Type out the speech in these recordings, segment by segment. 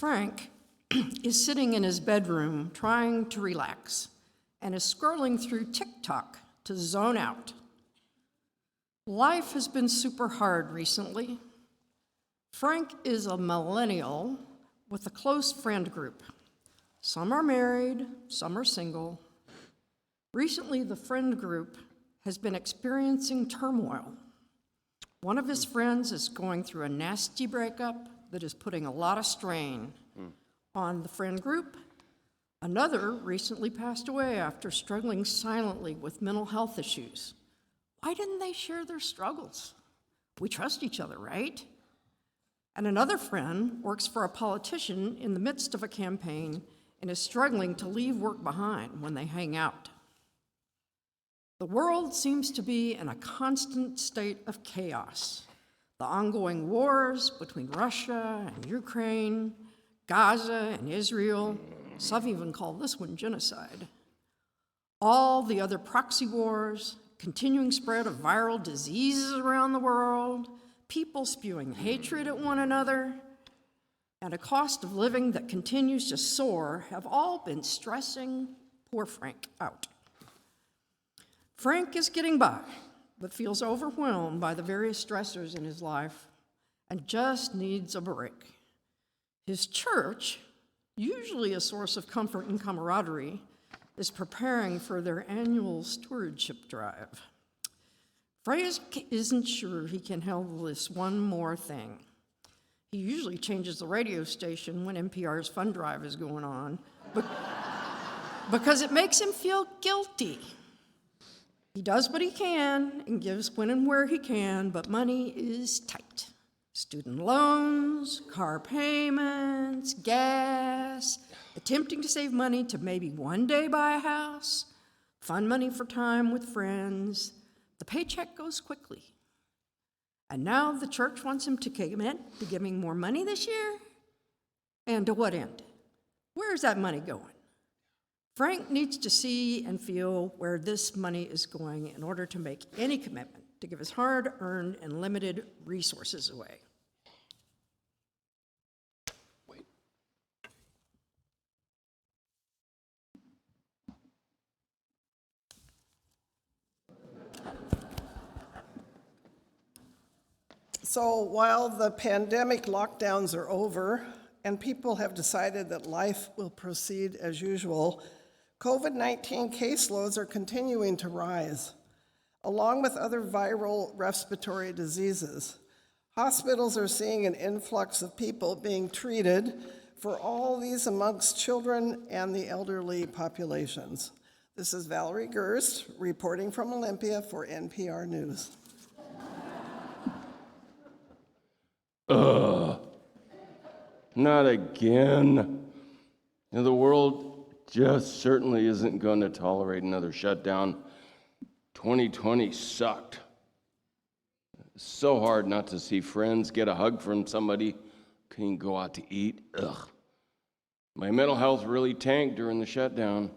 Frank is sitting in his bedroom trying to relax and is scrolling through TikTok to zone out. Life has been super hard recently. Frank is a millennial with a close friend group. Some are married, some are single. Recently, the friend group has been experiencing turmoil. One of his friends is going through a nasty breakup that is putting a lot of strain on the friend group. Another recently passed away after struggling silently with mental health issues. Why didn't they share their struggles? We trust each other, right? And another friend works for a politician in the midst of a campaign and is struggling to leave work behind when they hang out. The world seems to be in a constant state of chaos. The ongoing wars between Russia and Ukraine, Gaza and Israel, some even call this one genocide. All the other proxy wars, continuing spread of viral diseases around the world, people spewing hatred at one another, and a cost of living that continues to soar have all been stressing poor Frank out. Frank is getting by, but feels overwhelmed by the various stressors in his life and just needs a break. His church, usually a source of comfort and camaraderie, is preparing for their annual stewardship drive. Frank isn't sure he can handle this one more thing. He usually changes the radio station when NPR's fund drive is going on, because it makes him feel guilty. He does what he can and gives when and where he can, but money is tight. Student loans, car payments, gas, attempting to save money to maybe one day buy a house, fund money for time with friends. The paycheck goes quickly. And now the church wants him to commit to giving more money this year? And to what end? Where's that money going? Frank needs to see and feel where this money is going in order to make any commitment to give his hard-earned and limited resources away. So while the pandemic lockdowns are over and people have decided that life will proceed as usual, COVID-19 caseloads are continuing to rise, along with other viral respiratory diseases. Hospitals are seeing an influx of people being treated for all these amongst children and the elderly populations. This is Valerie Gerst reporting from Olympia for NPR News. Not again. The world just certainly isn't going to tolerate another shutdown. 2020 sucked. It's so hard not to see friends, get a hug from somebody, couldn't go out to eat. Ugh. My mental health really tanked during the shutdown.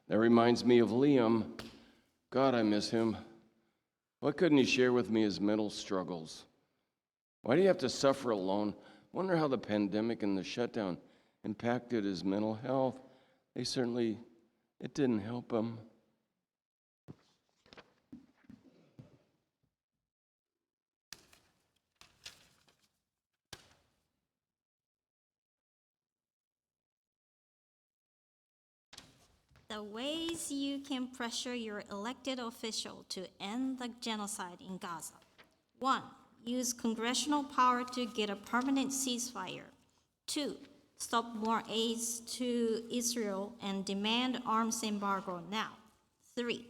That reminds me of Liam. God, I miss him. Why couldn't he share with me his mental struggles? Why do you have to suffer alone? Wonder how the pandemic and the shutdown impacted his mental health. It didn't help him. The ways you can pressure your elected official to end the genocide in Gaza. 1. Use congressional power to get a permanent ceasefire. 2. Stop more aid to Israel and demand arms embargo now. 3.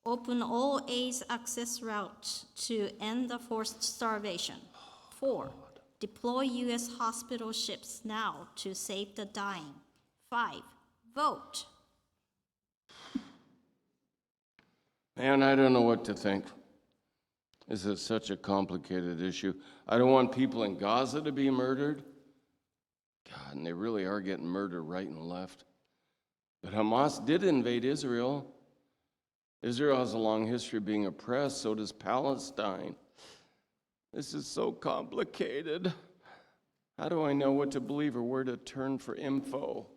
Open all aid access routes to end the forced starvation. 4. Deploy U.S. hospital ships now to save the dying. 5. Vote. Man, I don't know what to think. This is such a complicated issue. I don't want people in Gaza to be murdered. God, and they really are getting murdered right and left. But Hamas did invade Israel. Israel has a long history of being oppressed, so does Palestine. This is so complicated. How do I know what to believe or where to turn for info?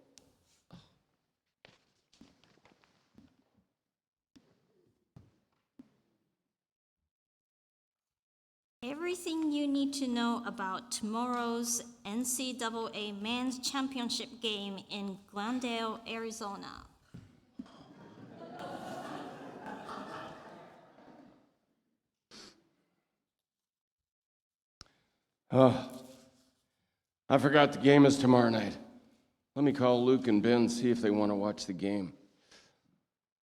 Everything you need to know about tomorrow's NCAA Men's Championship game in Glendale, Arizona. Oh, I forgot the game is tomorrow night. Let me call Luke and Ben, see if they want to watch the game.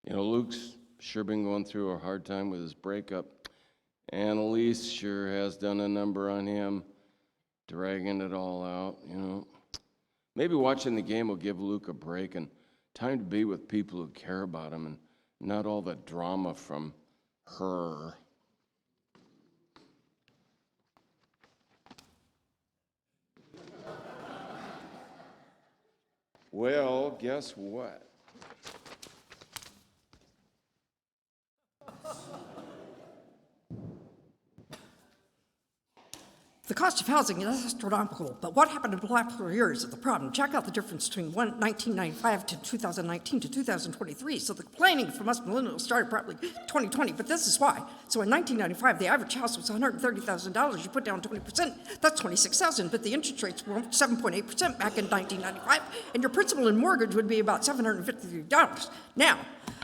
You know, Luke's sure been going through a hard time with his breakup. Annalise sure has done a number on him, dragging it all out, you know. Maybe watching the game will give Luke a break and time to be with people who care about him and not all the drama from her. Well, guess what? The cost of housing is astronomical, but what happened in the last 4 years is the problem. Check out the difference between 1995 to 2019 to 2023. So the complaining from us millennials started probably 2020, but this is why. So in 1995, the average house was $130,000. You put down 20%, that's $26,000, but the interest rates were 7.8% back in 1995, and your principal and mortgage would be about $753. Now,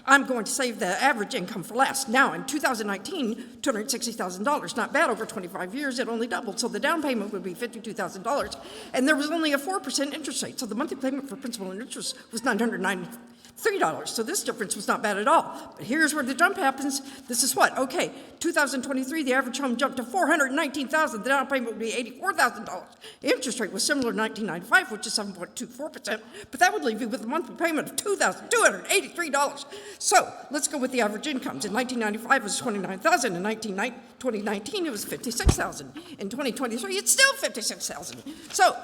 I'm going to save the average income for last. Now, in 2019, $260,000. Not bad. Over 25 years, it only doubled. So the down payment would be $52,000, and there was only a 4% interest rate. So the monthly payment for principal and interest was $993. So this difference was not bad at all. But here's where the jump happens. This is what? Okay, 2023, the average home jumped to $419,000. The down payment would be $84,000. The interest rate was similar to 1995, which is 7.24%, but that would leave you with a monthly payment of $2,283. So let's go with the average incomes. In 1995, it was $29,000. In 2019, it was $56,000. In 2023, it's still $56,000. So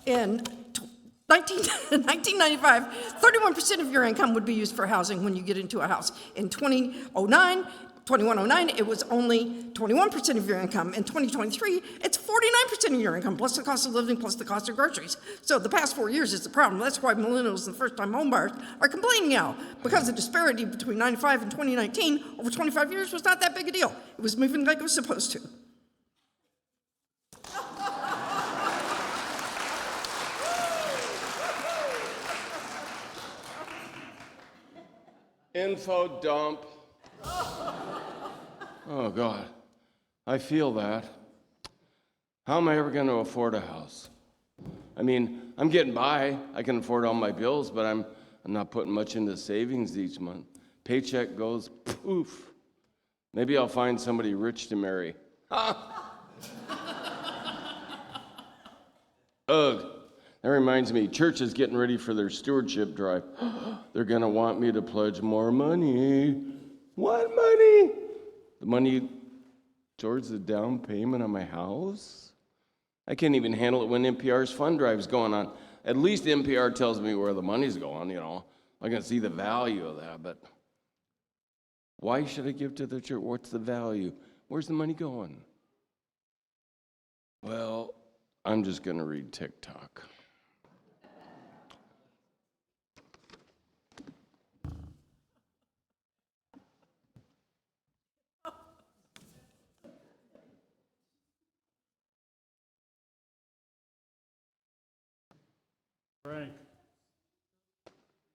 in 1995, 31% of your income would be used for housing when you get into a house. In 2109, it was only 21% of your income. In 2023, it's 49% of your income, plus the cost of living, plus the cost of groceries. So the past 4 years is the problem. That's why millennials and first-time homebuyers are complaining now, because the disparity between 95 and 2019 over 25 years was not that big a deal. It was moving like it was supposed to. Info dump. Oh, God. I feel that. How am I ever going to afford a house? I mean, I'm getting by. I can afford all my bills, but I'm not putting much into savings each month. Paycheck goes poof. Maybe I'll find somebody rich to marry. Ugh. That reminds me, church is getting ready for their stewardship drive. They're going to want me to pledge more money. What money? The money towards the down payment on my house? I can't even handle it when NPR's fund drive's going on. At least NPR tells me where the money's going, you know. I can see the value of that, but why should I give to the church? What's the value? Where's the money going? Well, I'm just going to read TikTok.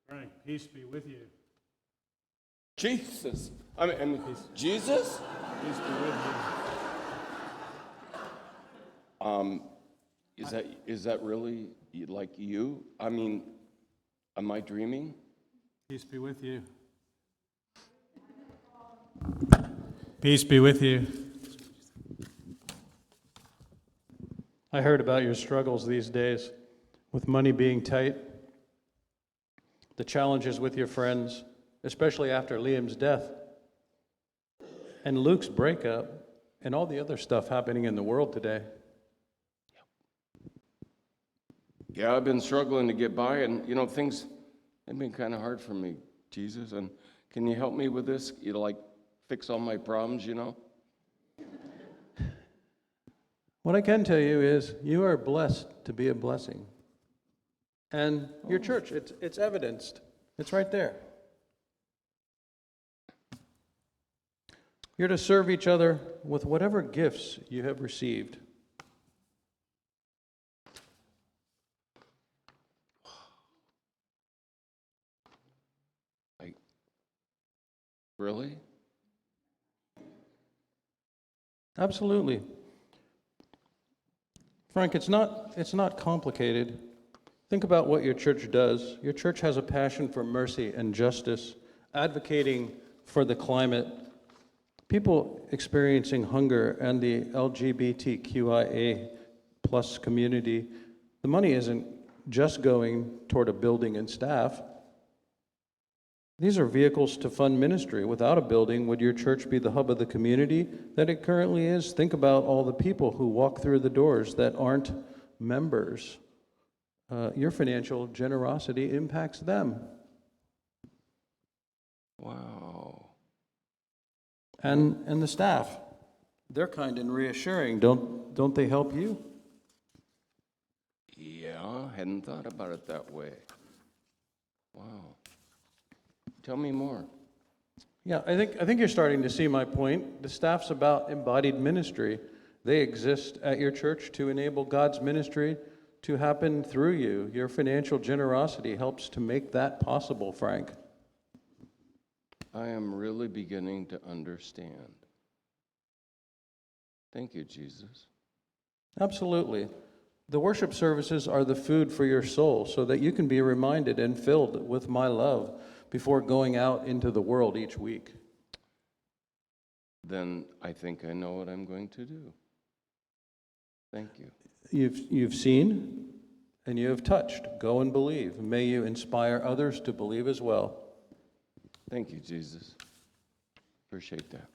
Frank, peace be with you. Jesus. I mean Jesus? Peace be with you. Is that really like you? I mean, am I dreaming? Peace be with you. Peace be with you. I heard about your struggles these days with money being tight, the challenges with your friends, especially after Liam's death, and Luke's breakup, and all the other stuff happening in the world today. Yeah, I've been struggling to get by, and you know, things have been kind of hard for me, Jesus. And can you help me with this? Fix all my problems, you know? What I can tell you is you are blessed to be a blessing. And your church, it's evidenced. It's right there. You're to serve each other with whatever gifts you have received. Like, really? Absolutely. Frank, it's not complicated. Think about what your church does. Your church has a passion for mercy and justice, advocating for the climate, people experiencing hunger, and the LGBTQIA plus community. The money isn't just going toward a building and staff. These are vehicles to fund ministry. Without a building, would your church be the hub of the community that it currently is? Think about all the people who walk through the doors that aren't members. Your financial generosity impacts them. Wow. And the staff, they're kind and reassuring. Don't they help you? Yeah, hadn't thought about it that way. Wow. Tell me more. Yeah, I think you're starting to see my point. The staff's about embodied ministry. They exist at your church to enable God's ministry to happen through you. Your financial generosity helps to make that possible, Frank. I am really beginning to understand. Thank you, Jesus. Absolutely. The worship services are the food for your soul so that you can be reminded and filled with my love before going out into the world each week. Then I think I know what I'm going to do. Thank you. You've seen and you have touched. Go and believe. May you inspire others to believe as well. Thank you, Jesus. Appreciate that.